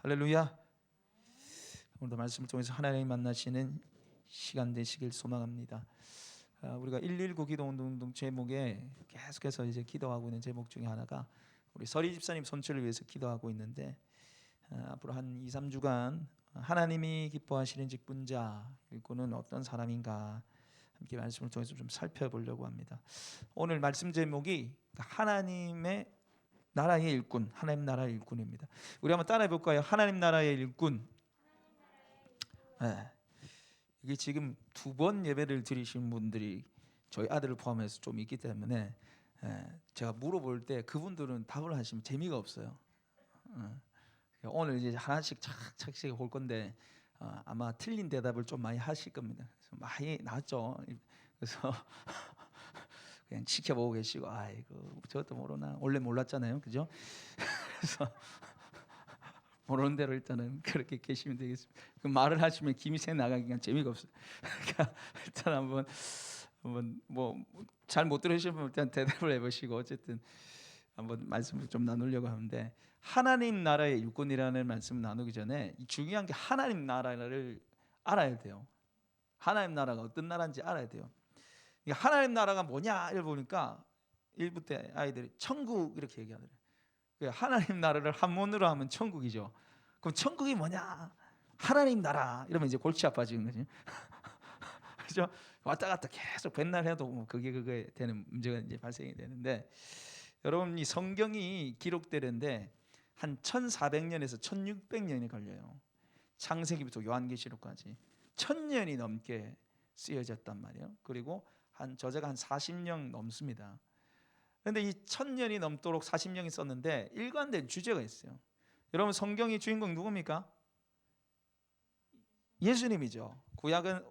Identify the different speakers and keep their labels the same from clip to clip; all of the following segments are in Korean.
Speaker 1: 할렐루야. 오늘도 말씀을 통해서 하나님 만나시는 시간 되시길 소망합니다. 우리가 119 기도운동 제목에 계속해서 이제 기도하고 있는 제목 중에 하나가 우리 서리 집사님 손길을 위해서 기도하고 있는데, 앞으로 한 2-3주간 하나님이 기뻐하시는 직분자 일꾼은 어떤 사람인가 함께 말씀을 통해서 좀 살펴보려고 합니다. 오늘 말씀 제목이 하나님의 나라의 일꾼, 하나님 나라의 일꾼입니다. 우리 한번 따라해 볼까요? 하나님 나라의 일꾼. 이게 지금 2번 예배를 드리신 분들이 저희 아들을 포함해서 좀 있기 때문에 제가 물어볼 때 그분들은 답을 하시면 재미가 없어요. 오늘 이제 하나씩 착착씩 볼 건데 아마 틀린 대답을 좀 많이 하실 겁니다. 그래서 많이 나왔죠. 그래서 그냥 지켜보고 계시고, 아이고 저것도 모르나, 원래 몰랐잖아요, 그죠? 그래서 모르는 대로 일단은 그렇게 계시면 되겠습니다. 그 말을 하시면 김이 새 나가기가 재미가 없어요. 그러니까 일단 한번 뭐 잘 못 들으시면 일단 대답을 해보시고, 어쨌든 한번 말씀을 좀 나누려고 하는데, 하나님 나라의 일꾼이라는 말씀을 나누기 전에 중요한 게 하나님 나라를 알아야 돼요. 하나님 나라가 어떤 나라인지 알아야 돼요. 하나님 나라가 뭐냐 이걸 보니까 1부 때 아이들이 천국 이렇게 얘기하더래요. 하나님 나라를 한문으로 하면 천국이죠. 그럼 천국이 뭐냐? 하나님 나라 이러면 이제 골치 아파지는 거지. 그죠? 왔다 갔다 계속 맨날 해도 뭐 그게 되는 문제가 이제 발생이 되는데, 여러분 이 성경이 기록되는데 한 1400년에서 1600년이 걸려요. 창세기부터 요한계시록까지 1000년이 넘게 쓰여졌단 말이에요. 그리고 저자가 한 40년 넘습니다. 그런데 이 1000년이 넘도록 40년이 썼는데 일관된 주제가 있어요. 여러분 성경의 주인공 누굽니까? 예수님이죠. 구약은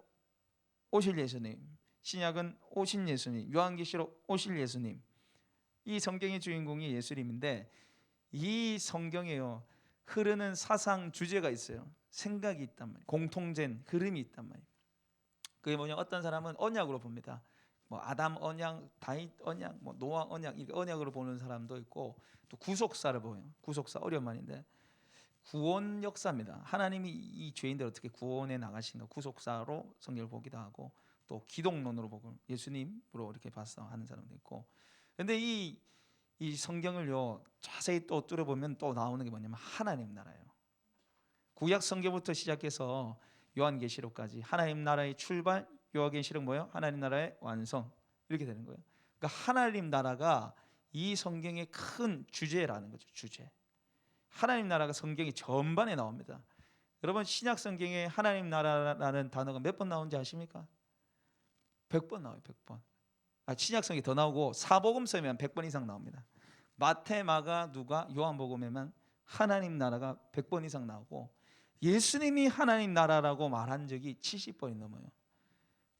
Speaker 1: 오실 예수님, 신약은 오신 예수님, 요한계시록 오실 예수님. 이 성경의 주인공이 예수님인데, 이 성경에요 흐르는 사상 주제가 있어요. 생각이 있단 말이에요. 공통된 흐름이 있단 말이에요. 그게 뭐냐? 어떤 사람은 언약으로 봅니다. 뭐 아담 언약, 다윗 언약, 뭐 노아 언약, 이렇게 언약으로 보는 사람도 있고, 또 구속사를 보여요. 구속사 어려운 말인데 구원 역사입니다. 하나님이 이 죄인들 어떻게 구원해 나가신가, 구속사로 성경을 보기도 하고, 또 기독론으로 보고 예수님으로 이렇게 봐서 하는 사람도 있고. 그런데 이 성경을요 자세히 또 뚫어보면 또 나오는 게 뭐냐면 하나님 나라예요. 구약 성경부터 시작해서 요한계시록까지 하나님 나라의 출발, 요한계시록 뭐예요? 하나님 나라의 완성, 이렇게 되는 거예요. 그러니까 하나님 나라가 이 성경의 큰 주제라는 거죠. 주제. 하나님 나라가 성경이 전반에 나옵니다. 여러분 신약 성경에 하나님 나라라는 단어가 몇 번 나오는지 아십니까? 100번 나와요. 100번. 신약 성경이 더 나오고 사복음서에만 100번 이상 나옵니다. 마태, 마가, 누가, 요한복음에만 하나님 나라가 100번 이상 나오고, 예수님이 하나님 나라라고 말한 적이 70번이 넘어요.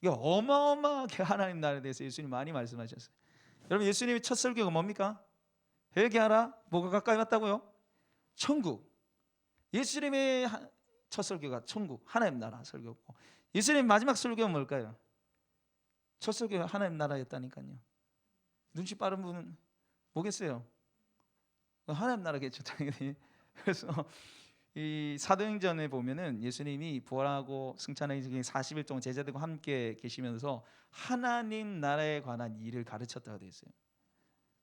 Speaker 1: 이게 어마어마하게 하나님 나라에 대해서 예수님 많이 말씀하셨어요. 여러분 예수님의 첫 설교가 뭡니까? 회개하라. 뭐가 가까이 왔다고요? 천국. 예수님의 첫 설교가 천국, 하나님 나라 설교고, 예수님의 마지막 설교가 뭘까요? 첫 설교가 하나님 나라였다니까요. 눈치 빠른 분은 뭐겠어요? 하나님 나라겠죠, 당연히. 그래서 이 사도행전에 보면은 예수님이 부활하고 승천하기 40일 동안 제자들과 함께 계시면서 하나님 나라에 관한 일을 가르쳤다고 되어 있어요.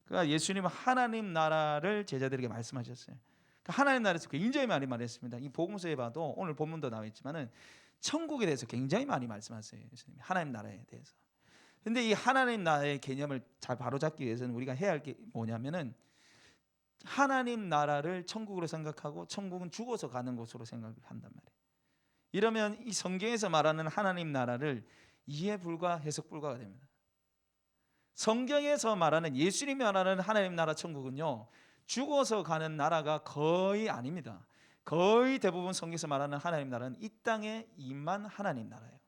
Speaker 1: 그러니까 예수님은 하나님 나라를 제자들에게 말씀하셨어요. 그러니까 하나님 나라에서 굉장히 많이 말했습니다. 이 복음서에 봐도 오늘 본문도 나와 있지만은 천국에 대해서 굉장히 많이 말씀하세요. 예수님이 하나님 나라에 대해서. 근데 이 하나님 나라의 개념을 잘 바로잡기 위해서는 우리가 해야 할 게 뭐냐면은, 하나님 나라를 천국으로 생각하고 천국은 죽어서 가는 곳으로 생각을 한단 말이에요. 이러면 이 성경에서 말하는 하나님 나라를 이해 불가, 해석 불가가 됩니다. 성경에서 말하는, 예수님이 말하는 하나님 나라 천국은요 죽어서 가는 나라가 거의 아닙니다. 거의 대부분 성경에서 말하는 하나님 나라는 이 땅에 임한 하나님 나라예요.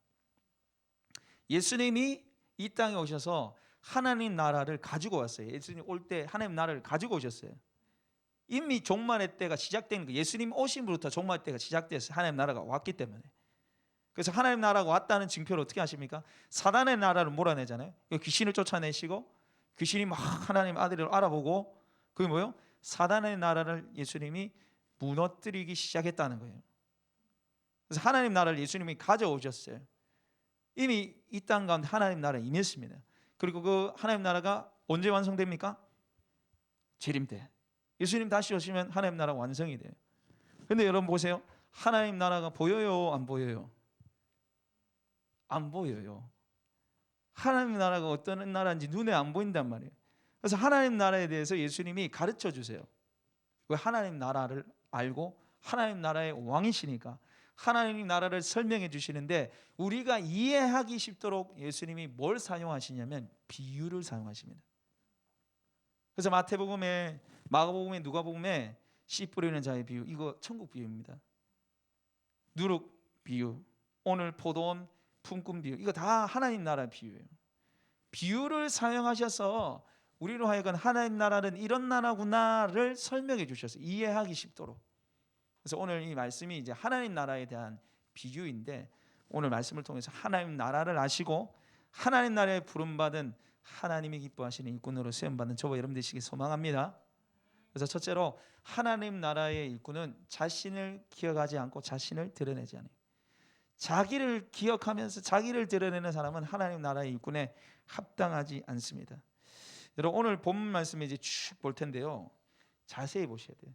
Speaker 1: 예수님이 이 땅에 오셔서 하나님 나라를 가지고 왔어요. 예수님 올 때 하나님 나라를 가지고 오셨어요. 이미 종말의 때가 시작된 거예요. 예수님 오심부터 종말의 때가 시작됐어요. 하나님 나라가 왔기 때문에. 그래서 하나님 나라가 왔다는 증표를 어떻게 하십니까? 사단의 나라를 몰아내잖아요. 귀신을 쫓아내시고, 귀신이 막 하나님 아들을 알아보고, 그게 뭐예요? 사단의 나라를 예수님이 무너뜨리기 시작했다는 거예요. 그래서 하나님 나라를 예수님이 가져오셨어요. 이미 이 땅 가운데 하나님 나라에 임했습니다. 그리고 그 하나님 나라가 언제 완성됩니까? 재림 때. 예수님 다시 오시면 하나님 나라 완성이 돼요. 근데 여러분 보세요. 하나님 나라가 보여요, 안 보여요? 안 보여요. 하나님 나라가 어떤 나라인지 눈에 안 보인단 말이에요. 그래서 하나님 나라에 대해서 예수님이 가르쳐 주세요. 왜? 하나님 나라를 알고 하나님 나라의 왕이시니까 하나님 나라를 설명해 주시는데, 우리가 이해하기 쉽도록 예수님이 뭘 사용하시냐면 비유를 사용하십니다. 그래서 마태복음에, 마가복음에, 누가복음에 씨 뿌리는 자의 비유, 이거 천국 비유입니다. 누룩 비유, 오늘 포도원 품꾼 비유, 이거 다 하나님 나라 비유예요. 비유를 사용하셔서 우리로 하여금 하나님 나라는 이런 나라구나를 설명해 주셨어요. 이해하기 쉽도록. 그래서 오늘 이 말씀이 이제 하나님 나라에 대한 비유인데, 오늘 말씀을 통해서 하나님 나라를 아시고 하나님 나라에 부름받은 하나님이 기뻐하시는 일꾼으로 세움받는 저와 여러분 되시길 소망합니다. 그래서 첫째로, 하나님 나라의 일꾼은 자신을 기억하지 않고 자신을 드러내지 않아요. 자기를 기억하면서 자기를 드러내는 사람은 하나님 나라의 일꾼에 합당하지 않습니다. 여러분, 오늘 본문 말씀에 이제 쭉 볼 텐데요, 자세히 보셔야 돼요.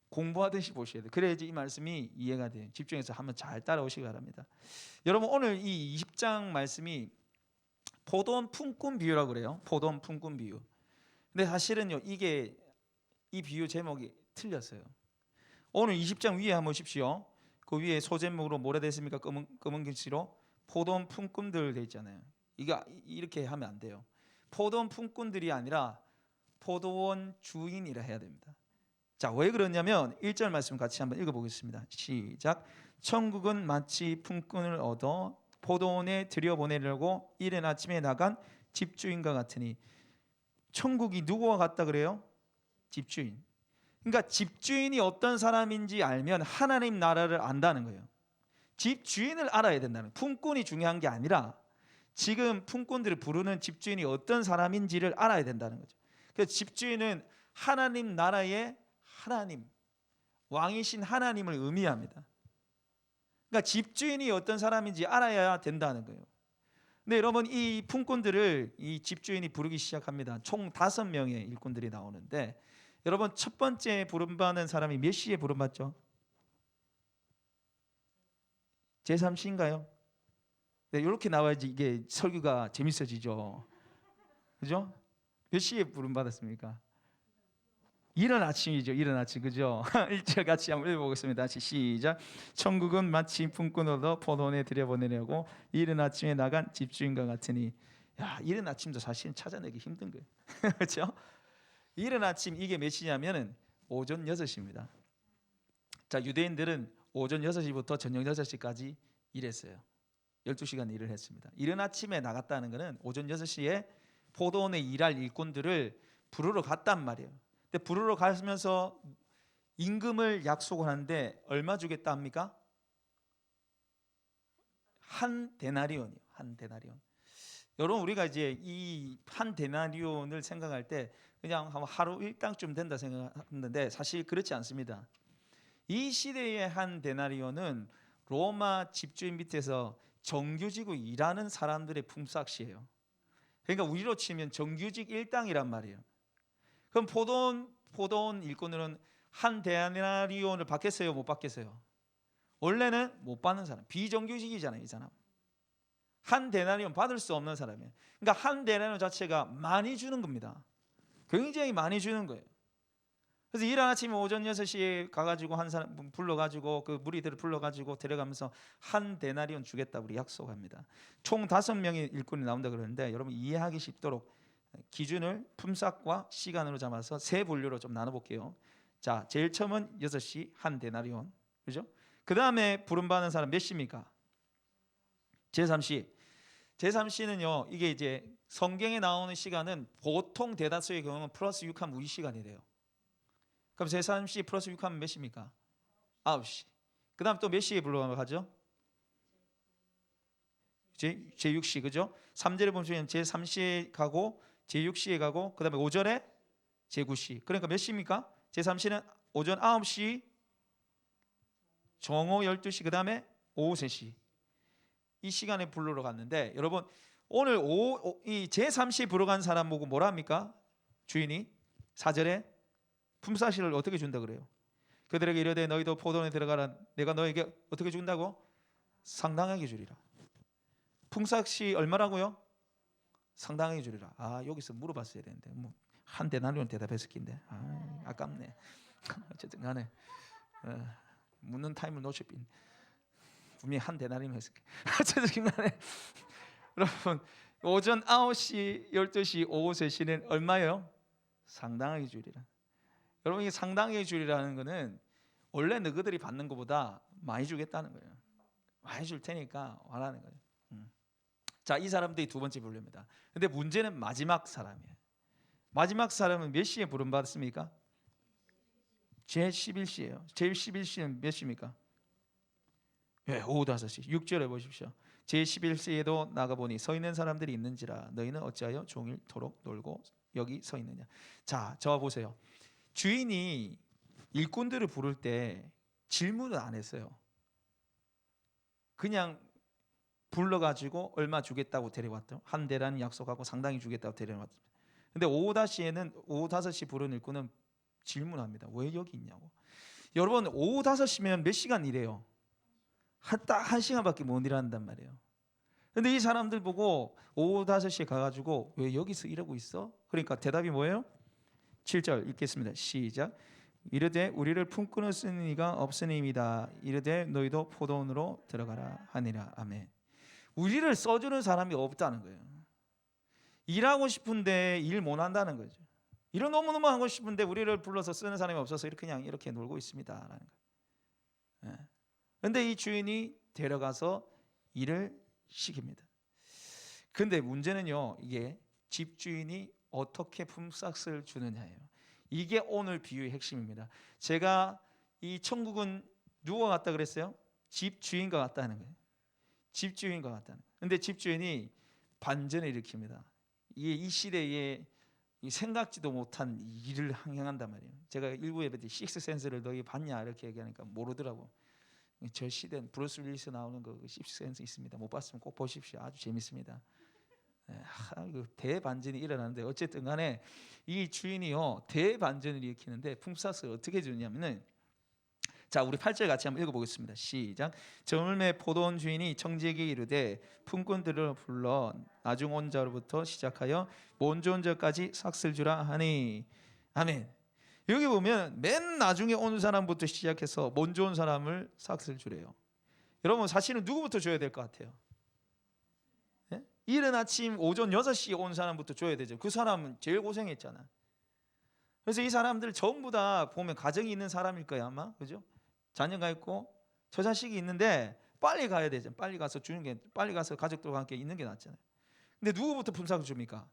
Speaker 1: 공부하듯이 보셔야 돼요. 그래야지 이 말씀이 이해가 돼요. 집중해서 한번 잘 따라오시기 바랍니다. 여러분, 오늘 이 20장 말씀이 포도원 품꾼 비유라고 그래요. 포도원 품꾼 비유. 근데 사실은요, 이게 이 비유 제목이 틀렸어요. 오늘 20장 위에 한번 보십시오. 그 위에 소제목으로 뭐라 되어 있습니까? 검은 글씨로 포도원 품꾼들 되어 있잖아요. 이거 이렇게 하면 안 돼요. 포도원 품꾼들이 아니라 포도원 주인이라 해야 됩니다. 자, 왜 그러냐면 1절 말씀 같이 한번 읽어보겠습니다. 시작. 천국은 마치 품꾼을 얻어 포도원에 들여보내려고 이른 아침에 나간 집주인과 같으니. 천국이 누구와 같다 그래요? 집주인. 그러니까 집주인이 어떤 사람인지 알면 하나님 나라를 안다는 거예요. 집주인을 알아야 된다는 거예요. 품꾼이 중요한 게 아니라 지금 품꾼들을 부르는 집주인이 어떤 사람인지를 알아야 된다는 거죠. 그래서 집주인은 하나님 나라의 하나님, 왕이신 하나님을 의미합니다. 그러니까 집주인이 어떤 사람인지 알아야 된다는 거예요. 근데 여러분, 이 품꾼들을 이 집주인이 부르기 시작합니다. 총 5명의 일꾼들이 나오는데, 여러분, 첫 번째 부름받는 사람이 몇 시에 부름받죠? 제3시인가요? 네, 이렇게 나와야지 이게 설교가 재밌어지죠. 그죠? 몇 시에 부름받았습니까? 이른 아침이죠. 이른 아침, 그죠? 1절 같이 한번 읽어보겠습니다. 다시 시작. 천국은 마치 품꾼 얻어 포도원에 들여보내려고 이른 아침에 나간 집주인과 같으니. 야, 이른 아침도 사실은 찾아내기 힘든 거예요. 그렇죠? 이른 아침, 이게 몇 시냐면은 오전 6시입니다. 자, 유대인들은 오전 6시부터 저녁 6시까지 일했어요. 12시간 일을 했습니다. 이른 아침에 나갔다는 것은 오전 6시에 포도원에 일할 일꾼들을 부르러 갔단 말이에요. 근데 부르러 가면서 임금을 약속을 하는데 얼마 주겠다 합니까? 한 데나리온이요. 한 데나리온. 여러분, 우리가 이제 이 한 데나리온을 생각할 때 그냥 하루 일당쯤 된다 생각했는데 사실 그렇지 않습니다. 이 시대의 한 데나리온은 로마 집주인 밑에서 정규직으로 일하는 사람들의 품삯이에요. 그러니까 우리로 치면 정규직 일당이란 말이에요. 그럼 포도원 일꾼들은 한 데나리온을 받겠어요, 못 받겠어요? 원래는 못 받는 사람, 비정규직이잖아요, 이 사람. 한 데나리온 받을 수 없는 사람이에요. 그러니까 한 데나리온 자체가 많이 주는 겁니다. 굉장히 많이 주는 거예요. 그래서 이른 아침에 오전 6시에 가가지고 한 사람 불러가지고 그 무리들을 불러가지고 데려가면서 한 데나리온 주겠다 우리 약속합니다. 총 5명의 일꾼이 나온다 그러는데, 여러분 이해하기 쉽도록 기준을 품삯과 시간으로 잡아서 세 분류로 좀 나눠볼게요. 자, 제일 처음은 6시 한 데나리온, 그죠? 그 다음에 부름받는 사람 몇 시입니까? 제3시. 제3시는요, 이게 이제 성경에 나오는 시간은 보통 대다수의 경우는 플러스 6하면 우리 시간이 돼요. 그럼 제3시 플러스 6하면 몇 시입니까? 9시. 그 다음 또 몇 시에 불러가죠? 제6시, 그죠? 3절에 보면 제3시에 가고 제6시에 가고 그 다음에 5절에 제9시. 그러니까 몇 시입니까? 제3시는 오전 9시, 정오 12시 그 다음에 오후 3시 이 시간에 부르러 갔는데 여러분 오늘 이 제3시에 부르러 간 사람 보고 뭐라 합니까? 주인이 4절에 품삯을 어떻게 준다 그래요? 그들에게 이르되 너희도 포도원에 들어가라. 내가 너에게 어떻게 준다고? 상당하게 주리라. 품삯이 얼마라고요? 상당하게 주리라. 여기서 물어봤어야 되는데 한 데나리온 대답했을 텐데 아깝네. 어쨌든 간에 묻는 타임을 놓쳤빈. 분명히 한 데나리온 했을 거예요. 어쨌든 간에 여러분 오전 9시, 12시, 오후 3시는 얼마예요? 상당하게 주리라. 여러분 이 상당하게 주리라는 거는 원래 너희들이 받는 것보다 많이 주겠다는 거예요. 많이 줄 테니까 와라는 거예요. 자, 이 사람들이 두 번째 분류입니다. 근데 문제는 마지막 사람이에요. 마지막 사람은 몇 시에 부름받았습니까? 제11시예요. 제11시는 몇 시입니까? 오후 5시. 6절에 보십시오. 제11시에도 나가보니 서 있는 사람들이 있는지라 너희는 어찌하여 종일토록 놀고 여기 서 있느냐. 자, 저와 보세요. 주인이 일꾼들을 부를 때 질문을 안 했어요. 그냥 불러가지고 얼마 주겠다고 데려왔죠. 한 대란 약속하고 상당히 주겠다고 데려왔죠. 근데 오후 5시 부른 일꾼은 질문합니다. 왜 여기 있냐고. 여러분 오후 5시면 몇 시간 일해요? 딱 1시간밖에 못 일한단 말이에요. 근데 이 사람들 보고 오후 5시에 가가지고 왜 여기서 일하고 있어? 그러니까 대답이 뭐예요? 7절 읽겠습니다. 시작. 이르되 우리를 품꾼을 쓰는 이가 없으니이다. 이르되 너희도 포도원으로 들어가라 하니라. 아멘. 우리를 써주는 사람이 없다는 거예요. 일하고 싶은데 일 못한다는 거죠. 일을 너무너무 하고 싶은데 우리를 불러서 쓰는 사람이 없어서 그냥 이렇게 놀고 있습니다라는 거예요. 그런데 이 주인이 데려가서 일을 시킵니다. 근데 문제는요, 이게 집주인이 어떻게 품삯을 주느냐예요. 이게 오늘 비유의 핵심입니다. 제가 이 천국은 누가 같다 그랬어요? 집주인과 같다는 거예요. 집주인과 같다는 거예요. 근데 집주인이 반전을 일으킵니다. 이 시대에 생각지도 못한 일을 행한단 말이에요. 제가 일부에 식스센스를 너희 봤냐 이렇게 얘기하니까 모르더라고. 저 시대는 브루스 윌리스 나오는 그 식스센스 있습니다. 못 봤으면 꼭 보십시오. 아주 재밌습니다. 대반전이 일어나는데 어쨌든 간에 이 주인이요 대반전을 일으키는데 품삯을 어떻게 주냐면은 자, 우리 8절 같이 한번 읽어보겠습니다. 시작. 저물매 포도원 주인이 청지에게 이르되 품꾼들을 불러 나중 온 자로부터 시작하여 먼저 온 자까지 삭슬 주라 하니. 아멘. 여기 보면 맨 나중에 온 사람부터 시작해서 먼저 온 사람을 삭슬 주래요. 여러분 사실은 누구부터 줘야 될 것 같아요? 네? 이른 아침 오전 6시에 온 사람부터 줘야 되죠. 그 사람은 제일 고생했잖아. 그래서 이 사람들 전부 다 보면 가정이 있는 사람일 거야 아마. 그죠? 자녀가 있고 저 자식이 있는데 빨리 가야 되죠. 빨리 가서 주는 게, 빨리 가서 가족들과 함께 있는 게 낫잖아요. 근데 누구부터 품삯을 줍니까?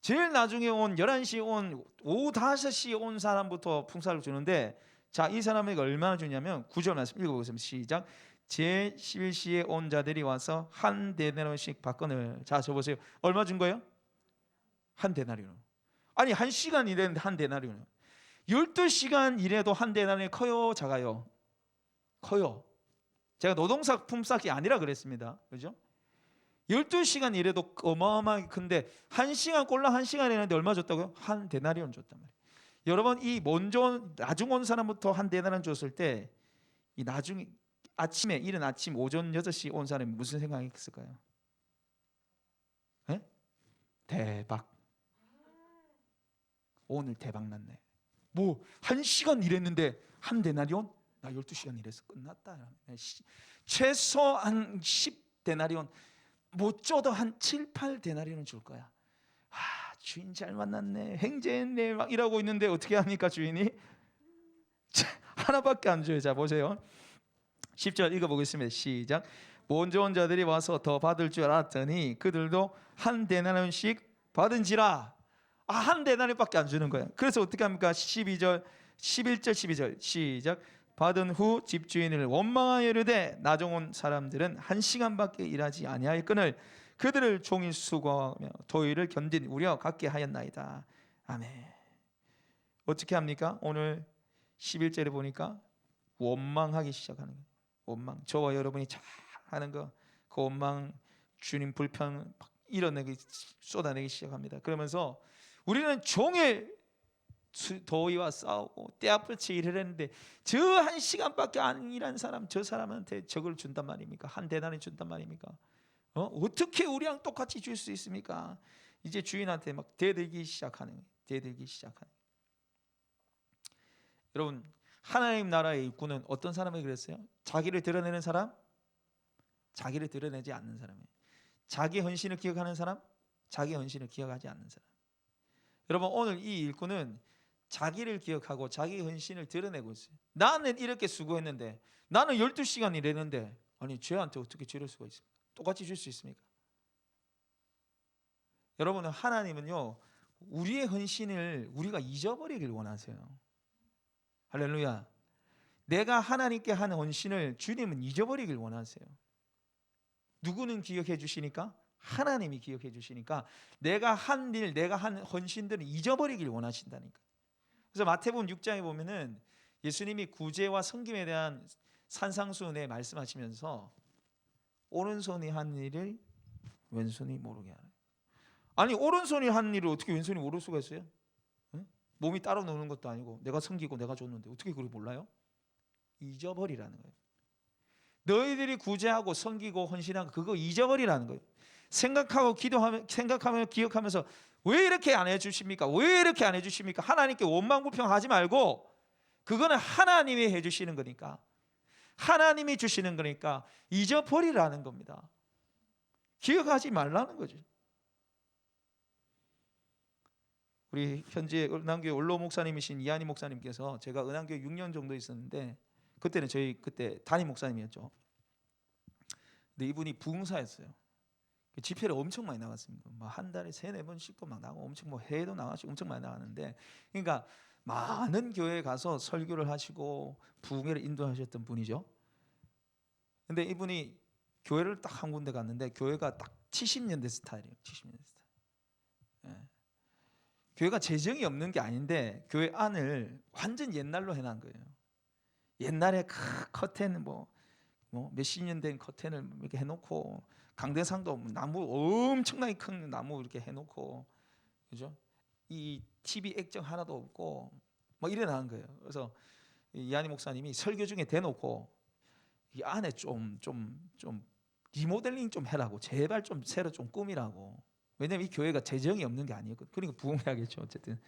Speaker 1: 제일 나중에 온 11시 온 오후 5시에 온 사람부터 품삯을 주는데, 자, 이 사람에게 얼마나 주냐면 9절 말씀 읽어보겠습니다. 시작. 제11시에 온 자들이 와서 한 데나리온씩 받거늘. 자, 저 보세요. 얼마 준 거예요? 한 데나리온. 아니 1시간 일했는데 한 데나리온. 12시간 일해도 한 데나리온이 커요, 작아요? 커요. 제가 노동사 품삯이 아니라 그랬습니다. 그죠? 12시간 일해도 어마어마하게 큰데 1시간 꼴랑 1시간 일했는데 얼마 줬다고요? 한 데나리온 줬단 말이에요. 여러분 이 먼저 나중 온 사람부터 한 데나리온 줬을 때 이 나중에 아침에 이른 아침 오전 6시 온 사람이 무슨 생각했을까요? 네? 대박. 오늘 대박 났네. 뭐 1시간 일했는데 한 데나리온? 나 12시간 일해서 끝났다. 최소 한 10데나리온, 못 줘도 한 7, 8데나리온은 줄 거야. 주인 잘 만났네, 행제했네 막 이러고 있는데 어떻게 합니까 주인이? 하나밖에 안 줘요. 자 보세요. 10절 읽어보겠습니다. 시작. 먼저 온 자들이 와서 더 받을 줄 알았더니 그들도 한 데나리온씩 받은지라. 한 데나리온밖에 안 주는 거야. 그래서 어떻게 합니까? 11절 12절 시작. 받은 후 집주인을 원망하여 이르되 나중 온 사람들은 1시간밖에 일하지 아니하였거늘 그들을 종일 수고하며 더위를 견딘 우려 갖게 하였나이다. 아멘. 어떻게 합니까? 오늘 11절에 보니까 원망하기 시작하는 거예요. 원망. 저와 여러분이 잘 하는 거, 그 원망, 주님 불평 이뤄내기, 쏟아내기 시작합니다. 그러면서 우리는 종일 더위와 싸우고 떼아플치 일을 했는데 저 한 시간밖에 안 일한 사람, 저 사람한테 저걸 준단 말입니까? 한 대단히 준단 말입니까? 어떻게 우리랑 똑같이 줄 수 있습니까? 이제 주인한테 막 대들기 시작하는 거예요. 대들기 시작하는 거예요. 여러분, 하나님 나라의 일꾼은 어떤 사람이 그랬어요? 자기를 드러내는 사람, 자기를 드러내지 않는 사람이에요. 자기 헌신을 기억하는 사람, 자기 헌신을 기억하지 않는 사람. 여러분, 오늘 이 일꾼은 자기를 기억하고 자기 헌신을 드러내고 있어요. 나는 이렇게 수고했는데, 나는 12시간 일했는데, 아니 쟤한테 어떻게 저럴 수가 있습니까? 똑같이 줄 수 있습니까? 여러분은 하나님은요, 우리의 헌신을 우리가 잊어버리길 원하세요. 할렐루야. 내가 하나님께 한 헌신을 주님은 잊어버리길 원하세요. 누구는 기억해 주시니까? 하나님이 기억해 주시니까 내가 한 일, 내가 한 헌신들을 잊어버리길 원하신다니까. 그래서 마태복음 6장에 보면은 예수님이 구제와 섬김에 대한 산상수훈에 말씀하시면서 오른손이 한 일을 왼손이 모르게 하는. 아니 오른손이 한 일을 어떻게 왼손이 모를 수가 있어요? 응? 몸이 따로 노는 것도 아니고 내가 섬기고 내가 줬는데 어떻게 그걸 몰라요? 잊어버리라는 거예요. 너희들이 구제하고 섬기고 헌신하고 그거 잊어버리라는 거예요. 생각하고 기도하며 생각하며 기억하면서 왜 이렇게 안 해주십니까? 왜 이렇게 안 해주십니까? 하나님께 원망불평하지 말고 그거는 하나님이 해주시는 거니까, 하나님이 주시는 거니까 잊어버리라는 겁니다. 기억하지 말라는 거죠. 우리 현재 은한교회 원로 목사님이신 이한희 목사님께서, 제가 은한교회 6년 정도 있었는데 그때는 저희 그때 담임 목사님이었죠. 근데 이분이 부흥사였어요. 집회를 엄청 많이 나갔습니다. 한 달에 3-4번씩도 막 나가고 엄청 해외도 나가시고 엄청 많이 나가는데, 그러니까 많은 교회에 가서 설교를 하시고 부흥회를 인도하셨던 분이죠. 근데 이분이 교회를 딱 한 군데 갔는데 교회가 딱 70년대 스타일이에요. 70년대 스타일. 예. 교회가 재정이 없는 게 아닌데 교회 안을 완전 옛날로 해놓은 거예요. 옛날에 커튼 몇십 년 된 커튼을 이렇게 해놓고, 강대상도 나무 엄청나게 큰 나무 이렇게 해놓고, 그죠? 이 TV 액정 하나도 없고 막 이래 나간 거예요. 그래서 이한희 목사님이 설교 중에 대놓고 이 안에 좀 리모델링 좀 해라고, 제발 좀 새로 좀 꾸미라고. 왜냐면 이 교회가 재정이 없는 게 아니었거든요. 그러니까 부흥해야겠죠. 어쨌든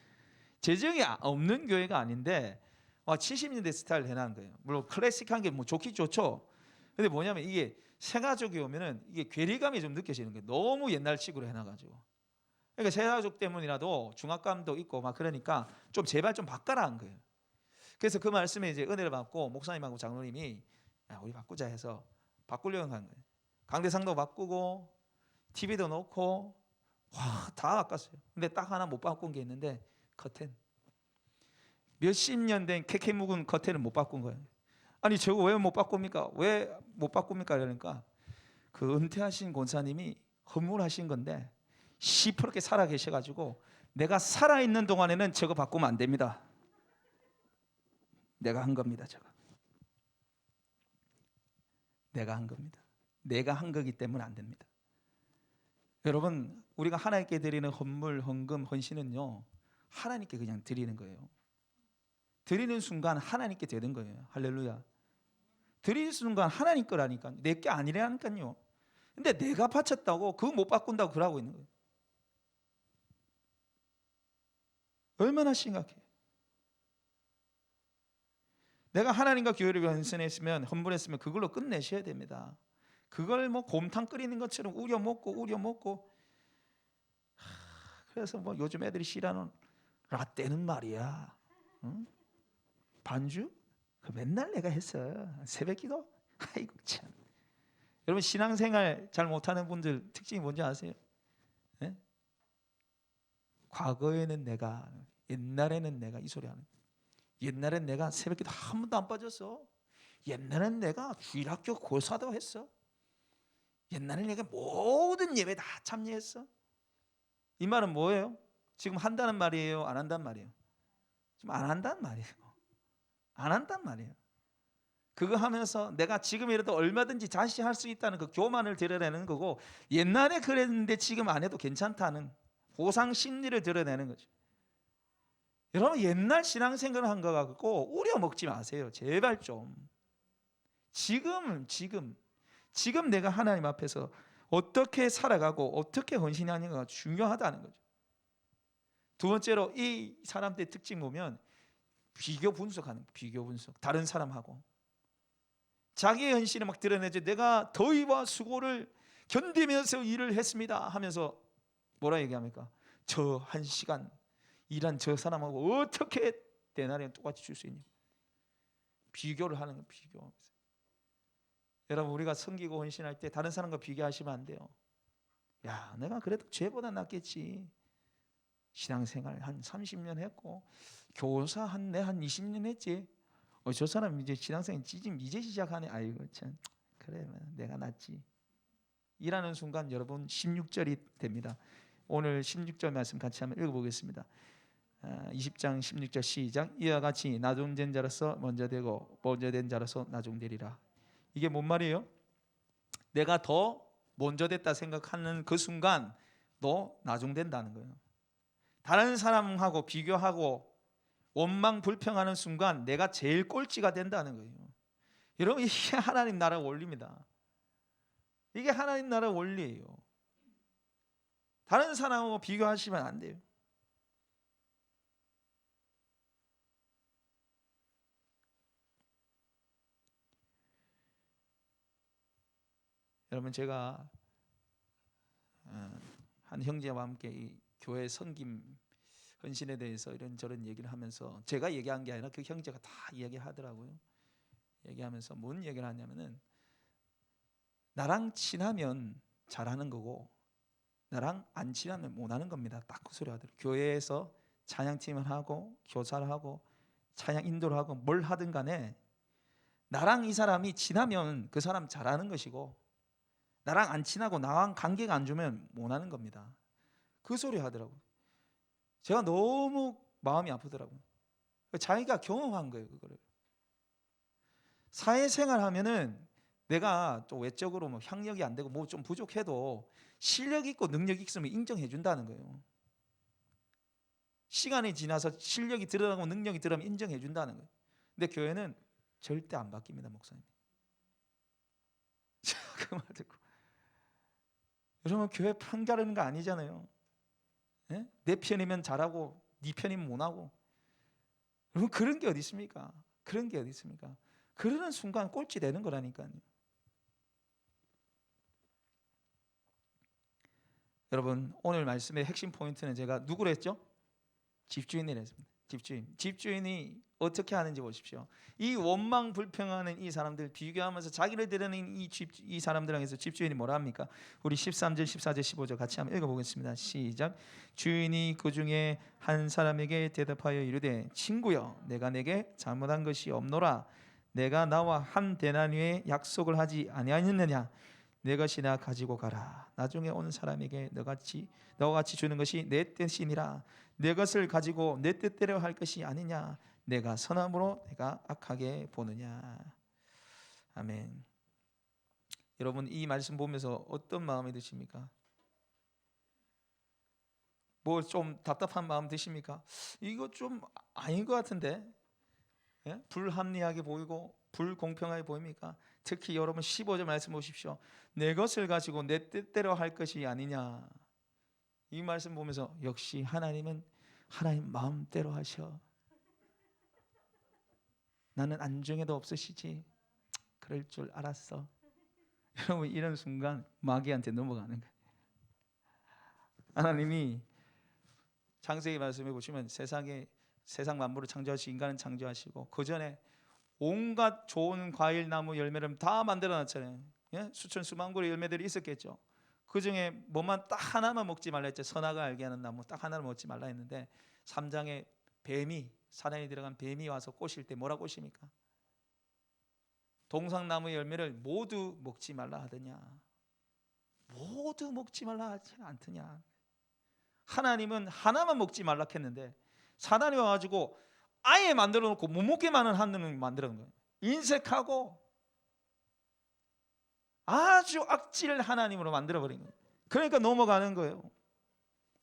Speaker 1: 재정이 없는 교회가 아닌데 70년대 스타일 해놓은 거예요. 물론 클래식한 게 좋긴 좋죠. 근데 뭐냐면 이게 새가족이 오면은 이게 괴리감이 좀 느껴지는 거예요. 너무 옛날식으로 해놔가지고. 그러니까 새가족 때문이라도 중압감도 있고 막 그러니까 좀 제발 좀 바꿔라 한 거예요. 그래서 그 말씀에 이제 은혜를 받고 목사님하고 장로님이 우리 바꾸자 해서 바꾸려고 한 거예요. 강대상도 바꾸고 TV도 놓고 다 바꿨어요. 근데 딱 하나 못 바꾼 게 있는데 커튼. 몇십 년 된 캐캐 묵은 커튼을 못 바꾼 거예요. 아니 저거 왜 못 바꿉니까? 왜 못 바꿉니까? 그러니까 그 은퇴하신 권사님이 헌물하신 건데 시퍼렇게 살아 계셔가지고 내가 살아있는 동안에는 저거 바꾸면 안 됩니다. 내가 한 겁니다. 저거 내가 한 겁니다. 내가 한 거기 때문에 안 됩니다. 여러분, 우리가 하나님께 드리는 헌물, 헌금, 헌신은요 하나님께 그냥 드리는 거예요. 드리는 순간 하나님께 되는 거예요. 할렐루야. 드리는 순간 하나님 거라니까, 내 게 아니라니까요. 근데 내가 바쳤다고 그거 못 바꾼다고 그러고 있는 거예요. 얼마나 심각해. 내가 하나님과 교회를 헌신했으면, 헌물했으면 그걸로 끝내셔야 됩니다. 그걸 곰탕 끓이는 것처럼 우려 먹고 그래서 요즘 애들이 싫어하는 라떼는 말이야, 응? 반주? 그 맨날 내가 했어. 새벽기도? 아이고 참. 여러분, 신앙생활 잘 못하는 분들 특징이 뭔지 아세요? 네? 과거에는 내가, 옛날에는 내가, 이 소리 하는. 옛날엔 내가 새벽기도 한 번도 안 빠졌어. 옛날엔 내가 주일학교 고사도 했어. 옛날에 내가 모든 예배 다 참여했어. 이 말은 뭐예요? 지금 한다는 말이에요? 안 한다는 말이에요? 지금 안 한다는 말이에요. 안 한단 말이에요. 그거 하면서 내가 지금이라도 얼마든지 다시 할 수 있다는 그 교만을 드러내는 거고, 옛날에 그랬는데 지금 안 해도 괜찮다는 보상 심리를 드러내는 거죠. 여러분, 옛날 신앙생활을 한 거 갖고 우려 먹지 마세요. 제발 좀. 지금 내가 하나님 앞에서 어떻게 살아가고 어떻게 헌신하는가 중요하다는 거죠. 두 번째로 이 사람들의 특징 보면 비교 분석하는 거예요. 비교 분석. 다른 사람하고 자기의 헌신을 막 드러내죠. 내가 더위와 수고를 견디면서 일을 했습니다 하면서 뭐라 얘기합니까? 저 1시간 일한 저 사람하고 어떻게 데나리온 똑같이 줄 수 있냐. 비교를 하는 거예요. 비교. 여러분, 우리가 섬기고 헌신할 때 다른 사람과 비교하시면 안 돼요. 야, 내가 그래도 쟤보다 낫겠지. 신앙생활 한 30년 했고 교사 한 20년 했지. 저 사람 이제 신앙생활 이제 시작하네. 아이고 참, 그래 내가 낫지. 이라는 순간 여러분 16절이 됩니다. 오늘 16절 말씀 같이 한번 읽어보겠습니다. 20장 16절 시작. 이와 같이 나중된 자로서 먼저 되고 먼저 된 자로서 나중되리라. 이게 뭔 말이에요? 내가 더 먼저 됐다 생각하는 그 순간 너 나중된다는 거예요. 다른 사람하고 비교하고 원망 불평하는 순간 내가 제일 꼴찌가 된다는 거예요. 여러분, 이게 하나님 나라 원리입니다. 이게 하나님 나라 원리예요. 다른 사람하고 비교하시면 안 돼요. 여러분, 제가 한 형제와 함께 이 교회 섬김 헌신에 대해서 이런저런 얘기를 하면서 제가 얘기한 게 아니라 그 형제가 다 얘기하더라고요. 얘기하면서 뭔 얘기를 하냐면은 나랑 친하면 잘하는 거고 나랑 안 친하면 못하는 겁니다. 딱 그 소리 하더라고요. 교회에서 찬양팀을 하고 교사를 하고 찬양 인도를 하고 뭘 하든 간에 나랑 이 사람이 친하면 그 사람 잘하는 것이고 나랑 안 친하고 나랑 관계가 안 좋으면 못하는 겁니다. 그 소리 하더라고요. 제가 너무 마음이 아프더라고요. 자기가 경험한 거예요. 그거를. 사회생활 하면은 내가 또 외적으로 뭐 학력이 안 되고 뭐 좀 부족해도 실력 있고 능력 있으면 인정해 준다는 거예요. 시간이 지나서 실력이 드러나고 능력이 드러나면 인정해 준다는 거예요. 근데 교회는 절대 안 바뀝니다, 목사님. 그 말 듣고 여러분, 교회 편가르는 거 아니잖아요. 네? 내 편이면 잘하고 네 편이면 못하고. 여러분, 그런 게 어디 있습니까? 그런 게 어디 있습니까? 그러는 순간 꼴찌 되는 거라니까요. 여러분, 오늘 말씀의 핵심 포인트는 제가 누구로 했죠? 집주인이라 했습니다. 집주인이 어떻게 하는지 보십시오. 이 원망 불평하는 이 사람들 비교하면서 자기를 드러내는 이 사람들을 해서 집주인이 뭐라 합니까? 우리 13절 14절 15절 같이 한번 읽어보겠습니다. 시작. 주인이 그 중에 한 사람에게 대답하여 이르되 친구여 내가 내게 잘못한 것이 없노라. 내가 나와 한 데나리오의 약속을 하지 아니하였느냐. 내 것이나 가지고 가라. 나중에 오는 사람에게 너와 같이 주는 것이 내 뜻이니라. 내 것을 가지고 내 뜻대로 할 것이 아니냐. 내가 선함으로 내가 악하게 보느냐. 아멘. 여러분, 이 말씀 보면서 어떤 마음이 드십니까? 뭐 좀 답답한 마음 드십니까? 이거 좀 아닌 것 같은데, 예? 불합리하게 보이고 불공평하게 보입니까? 특히 여러분 15절 말씀 보십시오. 내 것을 가지고 내 뜻대로 할 것이 아니냐. 이 말씀 보면서 역시 하나님은 하나님 마음대로 하셔. 나는 안중에도 없으시지. 그럴 줄 알았어. 여러분, 이런 순간 마귀한테 넘어가는 거예요. 하나님이 창세기 말씀해 보시면 세상 만물을 창조하시고 인간을 창조하시고 그 전에 온갖 좋은 과일, 나무, 열매를 다 만들어 놨잖아요. 예? 수천 수만 그루의 열매들이 있었겠죠. 그 중에 뭐만 딱 하나만 먹지 말라 했죠. 선악을 알게 하는 나무 딱 하나를 먹지 말라 했는데 3장에 뱀이, 사단이 들어간 뱀이 와서 꼬실 때 뭐라 꼬십니까? 동상나무의 열매를 모두 먹지 말라 하더냐. 모두 먹지 말라 하지 않더냐. 하나님은 하나만 먹지 말라 했는데 사단이 와가지고 아예 만들어 놓고 못 먹게만 하는 하나님을 만들어 놓은 거예요. 인색하고 아주 악질 하나님으로 만들어버린 거예요. 그러니까 넘어가는 거예요.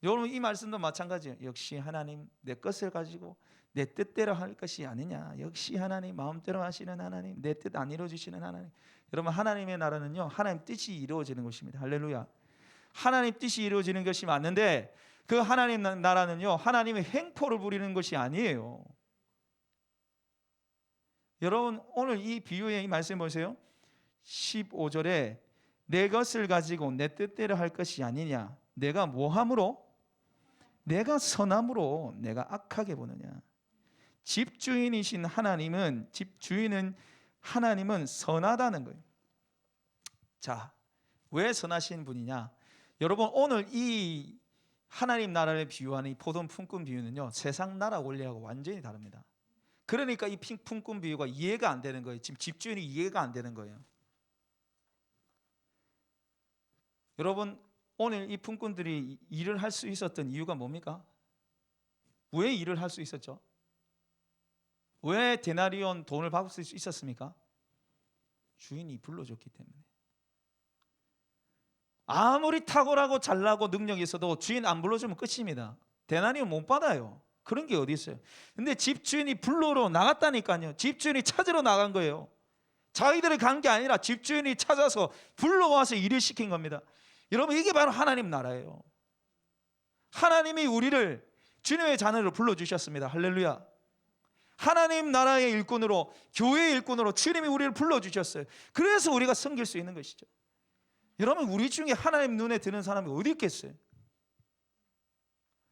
Speaker 1: 여러분 이 말씀도 마찬가지예요. 역시 하나님 내 것을 가지고 내 뜻대로 할 것이 아니냐. 역시 하나님 마음대로 하시는 하나님, 내 뜻 안 이루어주시는 하나님. 여러분 하나님의 나라는요, 하나님 뜻이 이루어지는 것입니다. 할렐루야. 하나님 뜻이 이루어지는 것이 맞는데 그 하나님 나라는요, 하나님의 행포를 부리는 것이 아니에요. 여러분 오늘 이 비유의 이 말씀 보세요. 15절에 내 것을 가지고 내 뜻대로 할 것이 아니냐. 내가 뭐함으로? 내가 선함으로 내가 악하게 보느냐. 집주인이신 하나님은, 집주인은 하나님은 선하다는 거예요. 자, 왜 선하신 분이냐? 여러분 오늘 이 하나님 나라를 비유하는 이 포도 품꾼 비유는요, 세상 나라 원리하고 완전히 다릅니다. 그러니까 이 품꾼 비유가 이해가 안 되는 거예요. 지금 집주인이 이해가 안 되는 거예요. 여러분 오늘 이 품꾼들이 일을 할 수 있었던 이유가 뭡니까? 왜 일을 할 수 있었죠? 왜 데나리온 돈을 받을 수 있었습니까? 주인이 불러줬기 때문에. 아무리 탁월하고 잘나고 능력이 있어도 주인 안 불러주면 끝입니다. 데나리온 못 받아요. 그런 게 어디 있어요? 근데 집주인이 불러러 나갔다니까요. 집주인이 찾으러 나간 거예요. 자기들이 간 게 아니라 집주인이 찾아서 불러와서 일을 시킨 겁니다. 여러분 이게 바로 하나님 나라예요. 하나님이 우리를 주님의 자녀로 불러주셨습니다. 할렐루야. 하나님 나라의 일꾼으로, 교회의 일꾼으로 주님이 우리를 불러주셨어요. 그래서 우리가 섬길 수 있는 것이죠. 여러분 우리 중에 하나님 눈에 드는 사람이 어디 있겠어요?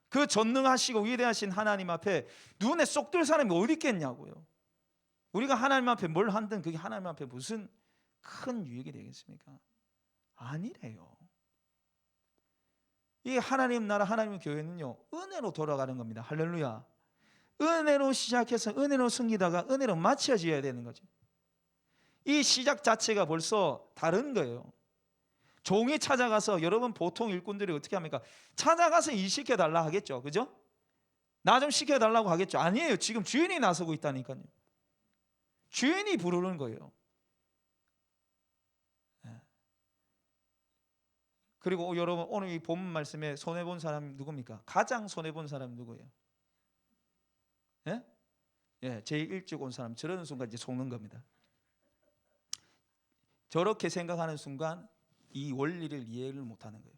Speaker 1: 그 전능하시고 위대하신 하나님 앞에 눈에 쏙 들 사람이 어디 있겠냐고요. 우리가 하나님 앞에 뭘 한든 그게 하나님 앞에 무슨 큰 유익이 되겠습니까? 아니래요. 이 하나님 나라, 하나님의 교회는요, 은혜로 돌아가는 겁니다. 할렐루야. 은혜로 시작해서 은혜로 숨기다가 은혜로 마쳐져야 되는 거죠. 이 시작 자체가 벌써 다른 거예요. 종이 찾아가서, 여러분 보통 일꾼들이 어떻게 합니까? 찾아가서 일 시켜달라 하겠죠. 그죠? 나 좀 시켜달라고 하겠죠. 아니에요. 지금 주인이 나서고 있다니까요. 주인이 부르는 거예요. 그리고 여러분 오늘 이 본문 말씀에 손해본 사람이 누굽니까? 가장 손해본 사람이 누구예요? 예? 예, 제일 일찍 온 사람. 저러는 순간 이제 속는 겁니다. 저렇게 생각하는 순간 이 원리를 이해를 못하는 거예요.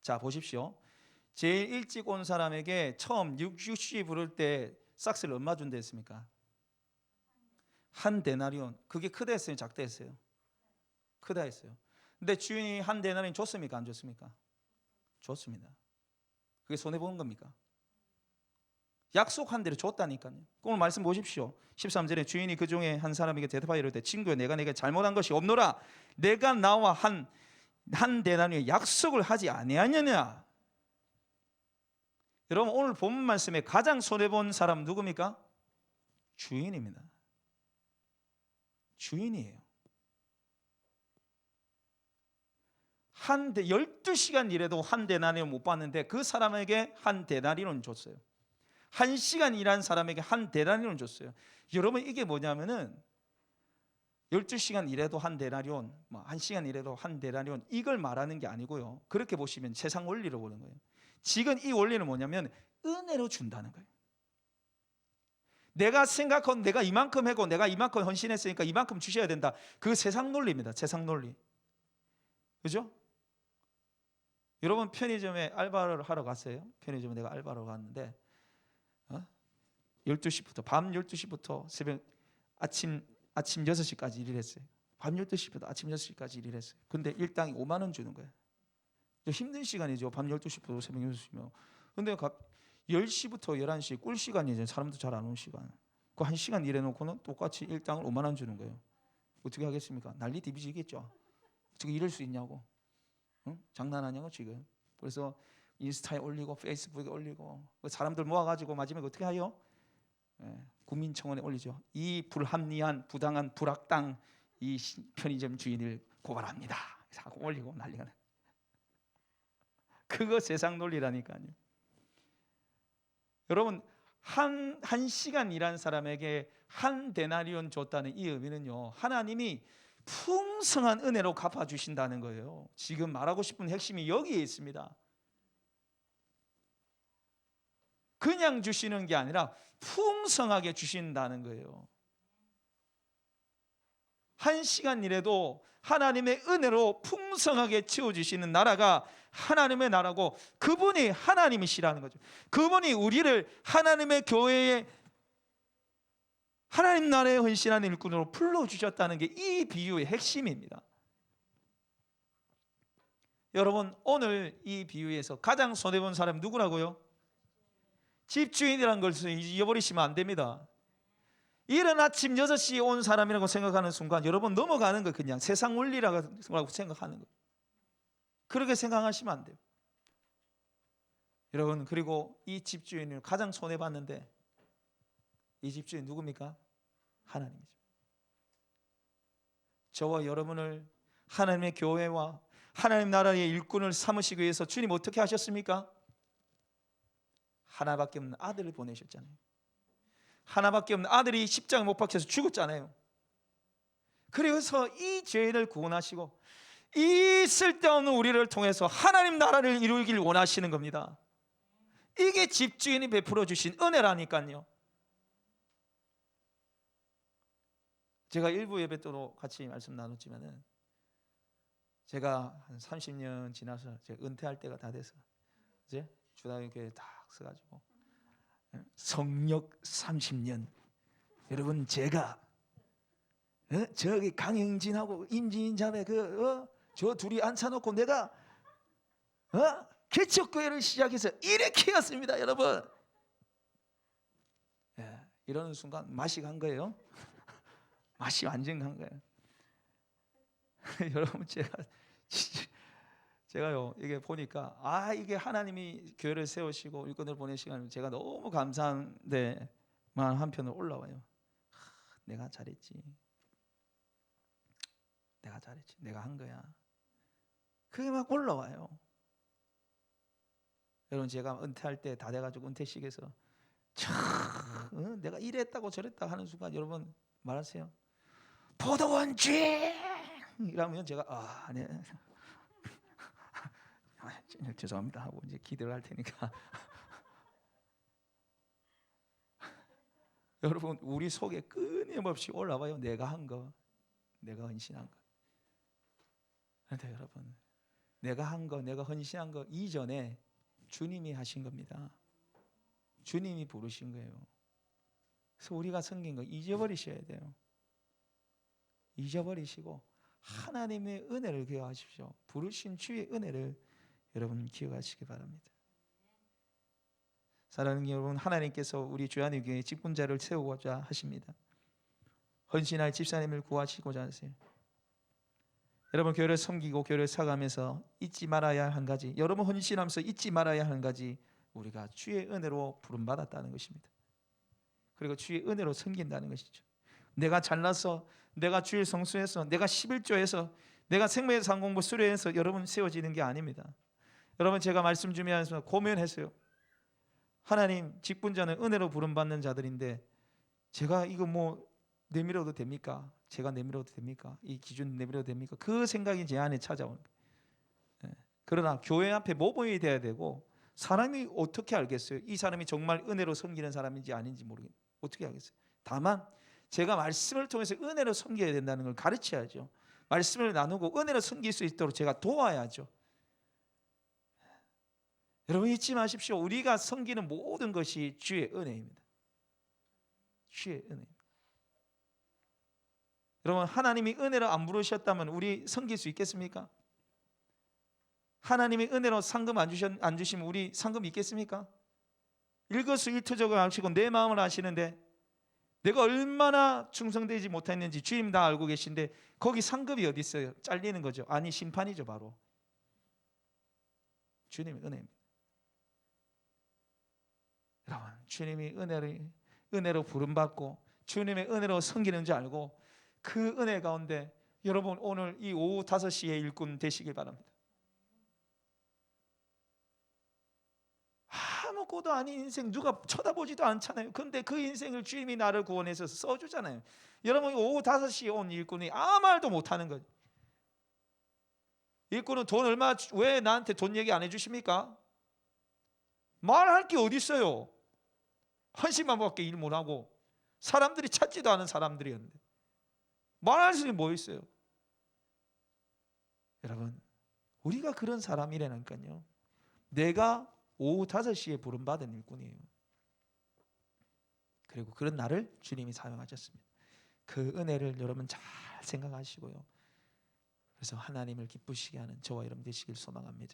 Speaker 1: 자 보십시오. 제일 일찍 온 사람에게 처음 6시 부를 때 싹스를 얼마 준다 했습니까? 한 데나리온. 그게 크다 했어요? 작다 했어요? 크다 했어요. 근데 주인이 한 데나리온 줬습니까? 안 줬습니까? 줬습니다. 그게 손해보는 겁니까? 약속한 대로 줬다니까요. 오늘 말씀 보십시오. 13절에 주인이 그 중에 한 사람에게 대답하여 이르되 친구야, 내가 내게 잘못한 것이 없노라. 내가 나와 한 데나리온의 약속을 하지 아니하느냐. 여러분 오늘 본문 말씀에 가장 손해본 사람 누굽니까? 주인입니다. 주인이에요. 12시간 일해도 한 데나리온 못 받는데 그 사람에게 한 데나리온 줬어요. 1시간 일한 사람에게 한 데나리온 줬어요. 여러분 이게 뭐냐면은 12시간 일해도 한 데나리온, 1시간 일해도 한 데나리온, 이걸 말하는 게 아니고요. 그렇게 보시면 세상 원리로 보는 거예요. 지금 이 원리는 뭐냐면 은혜로 준다는 거예요. 내가 생각한, 내가 이만큼 하고 내가 이만큼 헌신했으니까 이만큼 주셔야 된다. 그 세상 논리입니다. 세상 논리. 그죠? 여러분 편의점에 알바를 하러 갔어요. 편의점에 내가 알바로 갔는데 12시부터 밤 12시부터 새벽 아침 6시까지 일을 했어요. 밤 12시부터 아침 6시까지 일을 했어요. 근데 일당이 5만 원 주는 거예요. 힘든 시간이죠. 밤 12시부터 새벽 6시면. 근데 10시부터 11시 꿀 시간이죠. 사람도 잘 안 오는 시간. 그 1시간 일해놓고는 똑같이 일당을 5만 원 주는 거예요. 어떻게 하겠습니까? 난리 뒤지겠죠. 어떻게 이럴 수 있냐고. 응? 장난하냐고 지금. 그래서 인스타에 올리고 페이스북에 올리고 사람들 모아가지고 마지막에 어떻게 해요? 국민청원에 올리죠. 이 불합리한 부당한 불악당 이 편의점 주인을 고발합니다. 하고 올리고 난리가 나요. 그거 세상 논리라니까요. 여러분 한 시간 일한 사람에게 한 데나리온 줬다는 이 의미는요, 하나님이 풍성한 은혜로 갚아주신다는 거예요. 지금 말하고 싶은 핵심이 여기에 있습니다. 그냥 주시는 게 아니라 풍성하게 주신다는 거예요. 한 시간 일해도 하나님의 은혜로 풍성하게 채워주시는 나라가 하나님의 나라고, 그분이 하나님이시라는 거죠. 그분이 우리를 하나님의 교회에 하나님 나라에 헌신하는 일꾼으로 불러주셨다는 게 이 비유의 핵심입니다. 여러분, 오늘 이 비유에서 가장 손해본 사람이 누구라고요? 집주인이라는 것을 잊어버리시면 안 됩니다. 이른 아침 6시에 온 사람이라고 생각하는 순간 여러분 넘어가는 거, 그냥 세상 원리라고 생각하는 거. 그렇게 생각하시면 안 돼요. 여러분, 그리고 이 집주인을 가장 손해봤는데 이 집주인 누굽니까? 하나님이죠. 저와 여러분을 하나님의 교회와 하나님 나라의 일꾼을 삼으시기 위해서 주님 어떻게 하셨습니까? 하나밖에 없는 아들을 보내셨잖아요. 하나밖에 없는 아들이 십자가에 못 박혀서 죽었잖아요. 그래서 이 죄인을 구원하시고 이 쓸데없는 우리를 통해서 하나님 나라를 이루길 원하시는 겁니다. 이게 집주인이 베풀어 주신 은혜라니까요. 제가 일부 예배 때도 같이 말씀 나눴지만은, 제가 한 30년 지나서 제가 은퇴할 때가 다 돼서 이제 주당교회에 딱 서가지고 성역 30년, 여러분 제가 저기 강영진하고 임진인 자매 저 둘이 앉혀놓고 내가 개척교회를 시작해서 이렇게 했습니다. 여러분, 이러는 순간 맛이 간 거예요. 맛이 완전 간 거예요. 여러분, 제가요 이게 보니까 이게 하나님이 교회를 세우시고 일꾼을 보내시고 제가 너무 감사한데만 한편으로 올라와요. 내가 잘했지, 내가 한 거야. 그게 막 올라와요. 여러분, 제가 은퇴할 때 다 돼가지고 은퇴식에서 내가 이랬다고 저랬다 하는 순간 여러분 말하세요. 포도원 죄! 이러면 제가 네. 죄송합니다 하고 이제 기도를 할 테니까. 여러분, 우리 속에 끊임없이 올라와요. 내가 한 거, 내가 헌신한 거. 그런데 여러분, 내가 한 거, 내가 헌신한 거 이전에 주님이 하신 겁니다. 주님이 부르신 거예요. 그래서 우리가 섬긴 거 잊어버리셔야 돼요. 잊어버리시고 하나님의 은혜를 기억하십시오. 부르신 주의 은혜를 여러분 기억하시기 바랍니다. 사랑하는 여러분, 하나님께서 우리 주안의 교회에 직분자를 세우고자 하십니다. 헌신할 집사님을 구하시고자 하세요. 여러분, 교회를 섬기고 교회를 사가면서 잊지 말아야 할 한 가지, 여러분 헌신하면서 잊지 말아야 할 한 가지, 우리가 주의 은혜로 부름받았다는 것입니다. 그리고 주의 은혜로 섬긴다는 것이죠. 내가 잘나서, 내가 주일 성수해서, 내가 11조해서, 내가 생명의 상공부 수료해서 여러분 세워지는 게 아닙니다. 여러분, 제가 말씀 준비하면서 고민했어요. 하나님, 직분자는 은혜로 부름받는 자들인데 제가 이거 뭐 내밀어도 됩니까? 제가 내밀어도 됩니까? 이 기준 내밀어도 됩니까? 그 생각이 제 안에 찾아오는 거예요. 그러나 교회 앞에 모범이 돼야 되고, 사람이 어떻게 알겠어요? 이 사람이 정말 은혜로 섬기는 사람인지 아닌지 모르겠어요. 어떻게 알겠어요? 다만 제가 말씀을 통해서 은혜로 섬겨야 된다는 걸 가르쳐야죠. 말씀을 나누고 은혜로 섬길 수 있도록 제가 도와야죠. 여러분, 잊지 마십시오. 우리가 섬기는 모든 것이 주의 은혜입니다. 주의 은혜입니다. 여러분, 하나님이 은혜로 안 부르셨다면 우리 섬길 수 있겠습니까? 하나님이 은혜로 상금 안 주시면 우리 상금 있겠습니까? 일거수일투족을 아시고 내 마음을 아시는데 내가 얼마나 충성되지 못했는지 주님 다 알고 계신데 거기 상급이 어디 있어요? 잘리는 거죠. 아니, 심판이죠. 바로 주님의 은혜입니다. 여러분, 주님이 은혜로 부름받고 주님의 은혜로 섬기는 줄 알고 그 은혜 가운데 여러분 오늘 이 오후 5시에 일꾼 되시길 바랍니다. 아무것도 아닌 인생 누가 쳐다보지도 않잖아요. 근데 그 인생을 주님이 나를 구원해서 써주잖아요. 여러분 오후 5시에 온 일꾼이 아무 말도 못하는 거죠. 일꾼은 돈 얼마, 왜 나한테 돈 얘기 안 해주십니까? 말할 게 어디 있어요? 한 시간밖에 일 못하고 사람들이 찾지도 않은 사람들이었는데 말할 수 있는 뭐 있어요? 여러분 우리가 그런 사람이라니까요. 내가 오후 5시에 부름받은 일꾼이에요. 그리고 그런 나를 주님이 사용하셨습니다. 그 은혜를 여러분 잘 생각하시고요. 그래서 하나님을 기쁘시게 하는 저와 여러분 되시길 소망합니다.